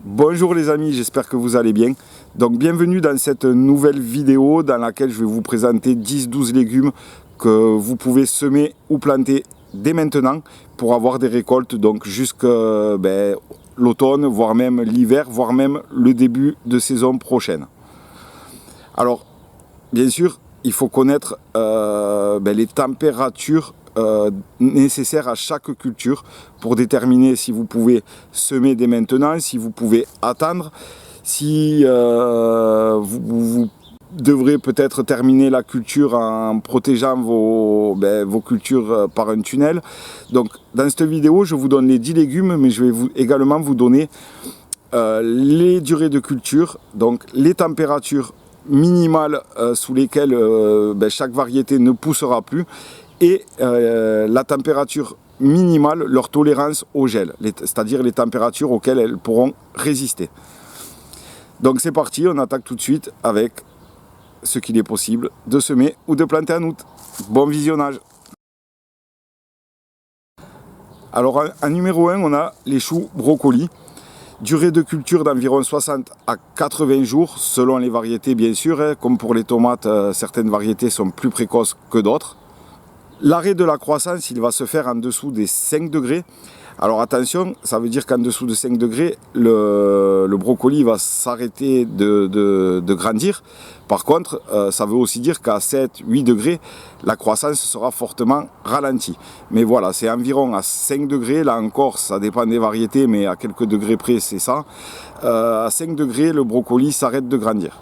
Bonjour les amis, j'espère que vous allez bien. Donc bienvenue dans cette nouvelle vidéo dans laquelle je vais vous présenter 10-12 légumes que vous pouvez semer ou planter dès maintenant pour avoir des récoltes donc jusqu'à l'automne, voire même l'hiver, voire même le début de saison prochaine. Alors bien sûr, il faut connaître les températures nécessaires à chaque culture pour déterminer si vous pouvez semer dès maintenant, si vous pouvez attendre, si vous devrez peut-être terminer la culture en protégeant vos cultures par un tunnel. Donc dans cette vidéo, je vous donne les 10 légumes, mais je vais également vous donner les durées de culture, donc les températures minimales sous lesquelles chaque variété ne poussera plus, et la température minimale, leur tolérance au gel, c'est-à-dire les températures auxquelles elles pourront résister. Donc c'est parti, on attaque tout de suite avec ce qu'il est possible de semer ou de planter en août. Bon visionnage. Alors en numéro 1, on a les choux brocolis. Durée de culture d'environ 60 à 80 jours, selon les variétés bien sûr. Comme pour les tomates, certaines variétés sont plus précoces que d'autres. L'arrêt de la croissance, il va se faire en dessous des 5 degrés. Alors attention, ça veut dire qu'en dessous de 5 degrés, le brocoli va s'arrêter de grandir. Par contre, ça veut aussi dire qu'à 7-8 degrés, la croissance sera fortement ralentie. Mais voilà, c'est environ à 5 degrés. Là encore, ça dépend des variétés, mais à quelques degrés près, c'est ça. À 5 degrés, le brocoli s'arrête de grandir.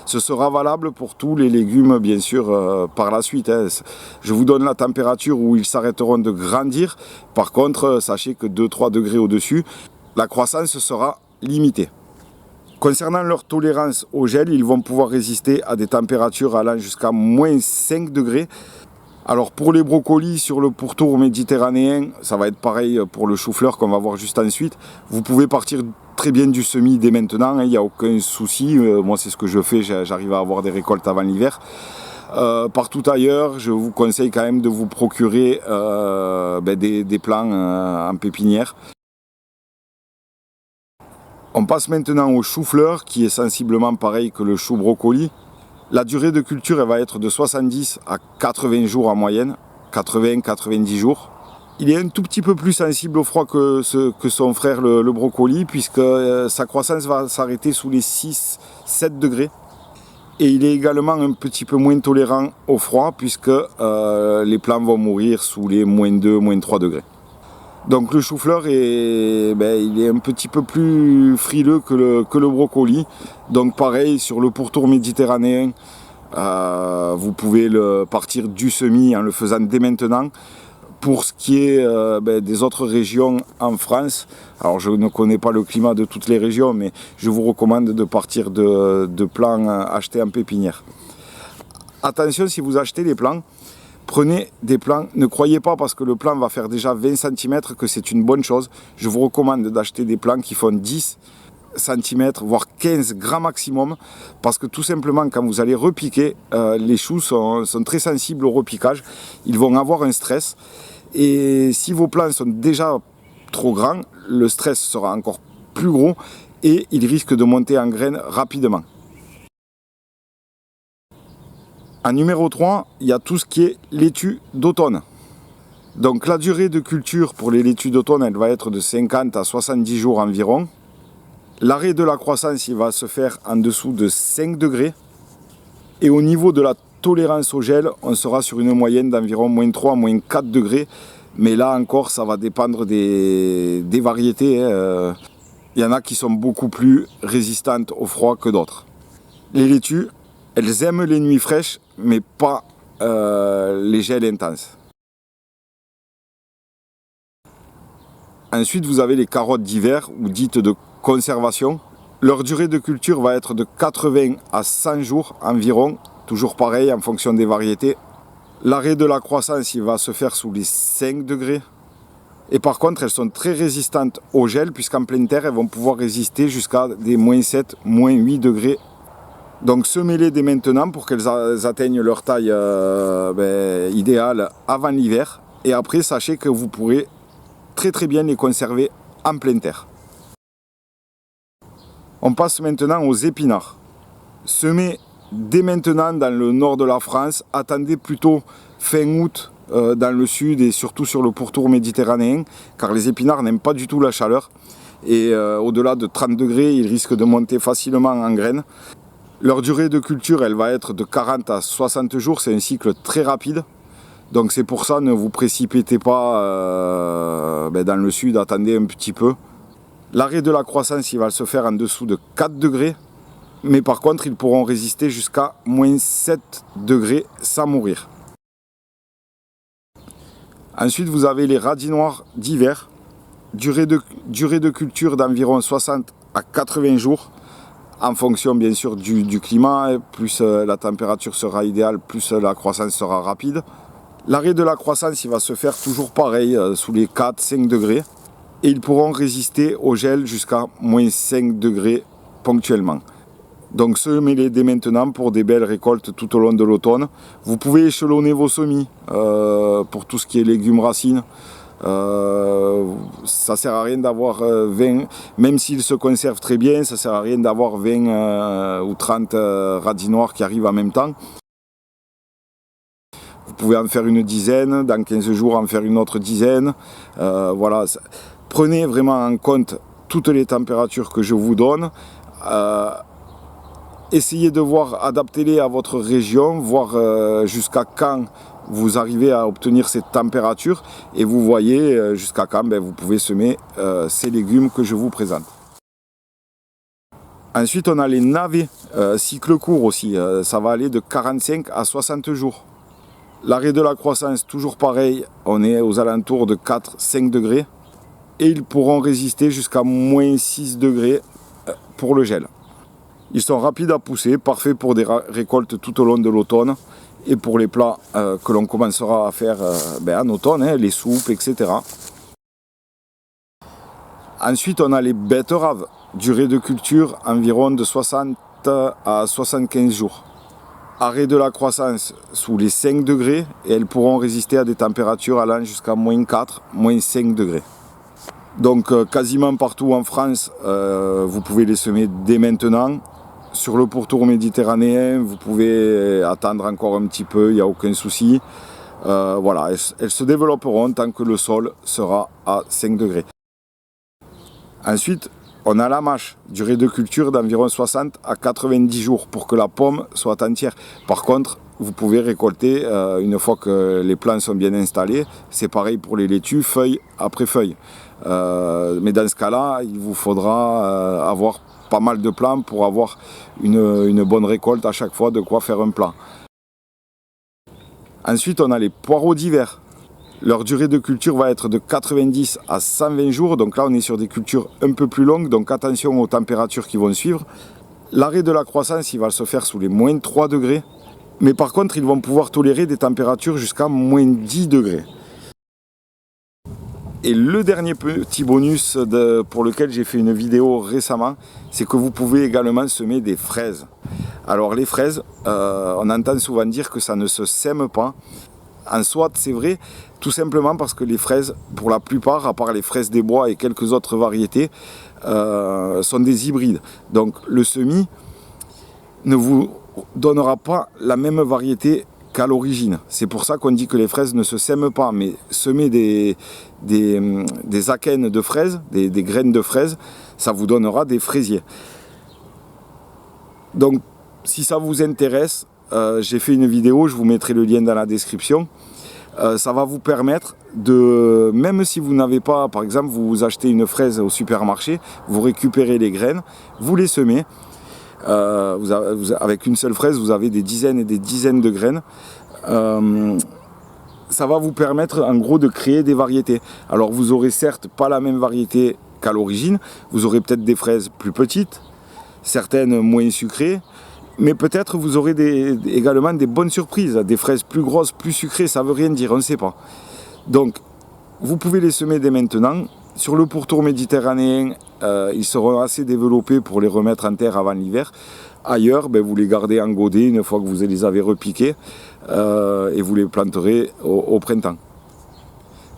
Ce sera valable pour tous les légumes, bien sûr, par la suite. Je vous donne la température où ils s'arrêteront de grandir. Par contre, sachez que 2-3 degrés au-dessus, la croissance sera limitée. Concernant leur tolérance au gel, ils vont pouvoir résister à des températures allant jusqu'à moins 5 degrés. Alors pour les brocolis sur le pourtour méditerranéen, ça va être pareil pour le chou-fleur qu'on va voir juste ensuite. Vous pouvez partir très bien du semis dès maintenant, il n'y a aucun souci. Moi c'est ce que je fais, j'arrive à avoir des récoltes avant l'hiver. Partout ailleurs, je vous conseille quand même de vous procurer des plants en pépinière. On passe maintenant au chou-fleur qui est sensiblement pareil que le chou brocoli. La durée de culture elle va être de 70 à 80 jours en moyenne, 80-90 jours. Il est un tout petit peu plus sensible au froid que son frère le brocoli, puisque sa croissance va s'arrêter sous les 6-7 degrés. Et il est également un petit peu moins tolérant au froid, puisque les plants vont mourir sous les -2, -3 degrés. Donc le chou-fleur il est un petit peu plus frileux que le brocoli. Donc pareil, sur le pourtour méditerranéen, vous pouvez partir du semis en le faisant dès maintenant. Pour ce qui est des autres régions en France, alors je ne connais pas le climat de toutes les régions, mais je vous recommande de partir de plants achetés en pépinière. Attention, si vous achetez des plants, prenez des plants, ne croyez pas parce que le plant va faire déjà 20 cm que c'est une bonne chose. Je vous recommande d'acheter des plants qui font 10 cm, voire 15 grands maximum, parce que tout simplement quand vous allez repiquer, les choux sont très sensibles au repiquage, ils vont avoir un stress, et si vos plants sont déjà trop grands, le stress sera encore plus gros et il risque de monter en graines rapidement. En numéro 3, il y a tout ce qui est laitue d'automne. Donc la durée de culture pour les laitues d'automne, elle va être de 50 à 70 jours environ. L'arrêt de la croissance, il va se faire en dessous de 5 degrés. Et au niveau de la tolérance au gel, on sera sur une moyenne d'environ -3, -4 degrés. Mais là encore, ça va dépendre des variétés. Il y en a qui sont beaucoup plus résistantes au froid que d'autres. Les laitues, elles aiment les nuits fraîches, mais pas les gels intenses. Ensuite, vous avez les carottes d'hiver, ou dites de conservation. Leur durée de culture va être de 80 à 100 jours environ, toujours pareil en fonction des variétés. L'arrêt de la croissance, il va se faire sous les 5 degrés. Et par contre, elles sont très résistantes au gel, puisqu'en pleine terre, elles vont pouvoir résister jusqu'à des -7, -8 degrés. Donc semez-les dès maintenant pour qu'elles atteignent leur taille idéale avant l'hiver. Et après, sachez que vous pourrez très bien les conserver en pleine terre. On passe maintenant aux épinards. Semez dès maintenant dans le nord de la France, attendez plutôt fin août dans le sud et surtout sur le pourtour méditerranéen, car les épinards n'aiment pas du tout la chaleur. Et au-delà de 30 degrés, ils risquent de monter facilement en graines. Leur durée de culture, elle va être de 40 à 60 jours, c'est un cycle très rapide. Donc c'est pour ça, ne vous précipitez pas dans le sud, attendez un petit peu. L'arrêt de la croissance, il va se faire en dessous de 4 degrés. Mais par contre, ils pourront résister jusqu'à moins 7 degrés sans mourir. Ensuite, vous avez les radis noirs d'hiver. Durée de culture d'environ 60 à 80 jours. En fonction bien sûr du climat. Plus la température sera idéale, plus la croissance sera rapide. L'arrêt de la croissance, il va se faire toujours pareil, sous les 4-5 degrés. Et ils pourront résister au gel jusqu'à moins 5 degrés ponctuellement. Donc semez-les dès maintenant pour des belles récoltes tout au long de l'automne. Vous pouvez échelonner vos semis pour tout ce qui est légumes racines. Ça sert à rien d'avoir 20, même s'ils se conservent très bien, ça sert à rien d'avoir 20 ou 30 radis noirs qui arrivent en même temps. Vous pouvez en faire une dizaine, dans 15 jours en faire une autre dizaine. Voilà. Prenez vraiment en compte toutes les températures que je vous donne. Essayez de voir, adaptez-les à votre région, voir jusqu'à quand vous arrivez à obtenir cette température et vous voyez jusqu'à quand vous pouvez semer ces légumes que je vous présente. Ensuite, on a les navets, cycle court aussi, ça va aller de 45 à 60 jours. L'arrêt de la croissance, toujours pareil, on est aux alentours de 4-5 degrés et ils pourront résister jusqu'à moins 6 degrés pour le gel. Ils sont rapides à pousser, parfaits pour des récoltes tout au long de l'automne et pour les plats que l'on commencera à faire en automne, les soupes, etc. Ensuite, on a les betteraves, durée de culture environ de 60 à 75 jours. Arrêt de la croissance sous les 5 degrés et elles pourront résister à des températures allant jusqu'à moins 4, moins 5 degrés. Donc quasiment partout en France, vous pouvez les semer dès maintenant. Sur le pourtour méditerranéen, vous pouvez attendre encore un petit peu, il n'y a aucun souci. Voilà, elles se développeront tant que le sol sera à 5 degrés. Ensuite, on a la mâche, durée de culture d'environ 60 à 90 jours pour que la pomme soit entière. Par contre, vous pouvez récolter une fois que les plants sont bien installés. C'est pareil pour les laitues, feuille après feuille. Mais dans ce cas-là, il vous faudra avoir pas mal de plants pour avoir une bonne récolte à chaque fois, de quoi faire un plat. Ensuite, on a les poireaux d'hiver. Leur durée de culture va être de 90 à 120 jours. Donc là, on est sur des cultures un peu plus longues. Donc attention aux températures qui vont suivre. L'arrêt de la croissance, il va se faire sous les moins 3 degrés. Mais par contre, ils vont pouvoir tolérer des températures jusqu'à moins 10 degrés. Et le dernier petit bonus pour lequel j'ai fait une vidéo récemment, c'est que vous pouvez également semer des fraises. Alors les fraises, on entend souvent dire que ça ne se sème pas. En soit, c'est vrai, tout simplement parce que les fraises, pour la plupart, à part les fraises des bois et quelques autres variétés, sont des hybrides. Donc le semis ne vous donnera pas la même variété qu'à l'origine. C'est pour ça qu'on dit que les fraises ne se sèment pas, mais semer des akènes de fraises, des graines de fraises, ça vous donnera des fraisiers. Donc si ça vous intéresse, j'ai fait une vidéo, je vous mettrai le lien dans la description. Ça va vous permettre de, même si vous n'avez pas, par exemple, vous achetez une fraise au supermarché, vous récupérez les graines, vous les semez. Avec une seule fraise, vous avez des dizaines et des dizaines de graines. Ça va vous permettre en gros de créer des variétés. Alors vous aurez certes pas la même variété qu'à l'origine, vous aurez peut-être des fraises plus petites, certaines moins sucrées, mais peut-être vous aurez également des bonnes surprises, des fraises plus grosses, plus sucrées, ça veut rien dire, on ne sait pas. Donc vous pouvez les semer dès maintenant. Sur le pourtour méditerranéen, ils seront assez développés pour les remettre en terre avant l'hiver. Ailleurs, vous les gardez en godet une fois que vous les avez repiqués et vous les planterez au printemps.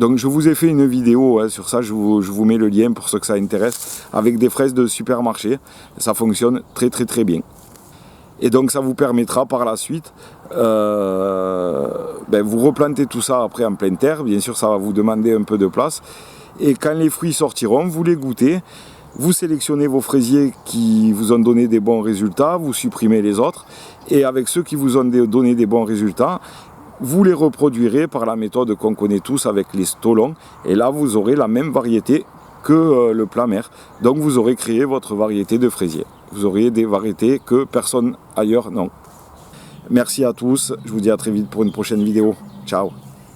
Donc je vous ai fait une vidéo sur ça, je vous mets le lien pour ceux que ça intéresse, avec des fraises de supermarché. Ça fonctionne très bien. Et donc ça vous permettra par la suite, vous replantez tout ça après en pleine terre. Bien sûr, ça va vous demander un peu de place. Et quand les fruits sortiront, vous les goûtez. Vous sélectionnez vos fraisiers qui vous ont donné des bons résultats, vous supprimez les autres. Et avec ceux qui vous ont donné des bons résultats, vous les reproduirez par la méthode qu'on connaît tous avec les stolons. Et là, vous aurez la même variété que le plat mer. Donc vous aurez créé votre variété de fraisier. Vous aurez des variétés que personne ailleurs n'a. Merci à tous, je vous dis à très vite pour une prochaine vidéo. Ciao.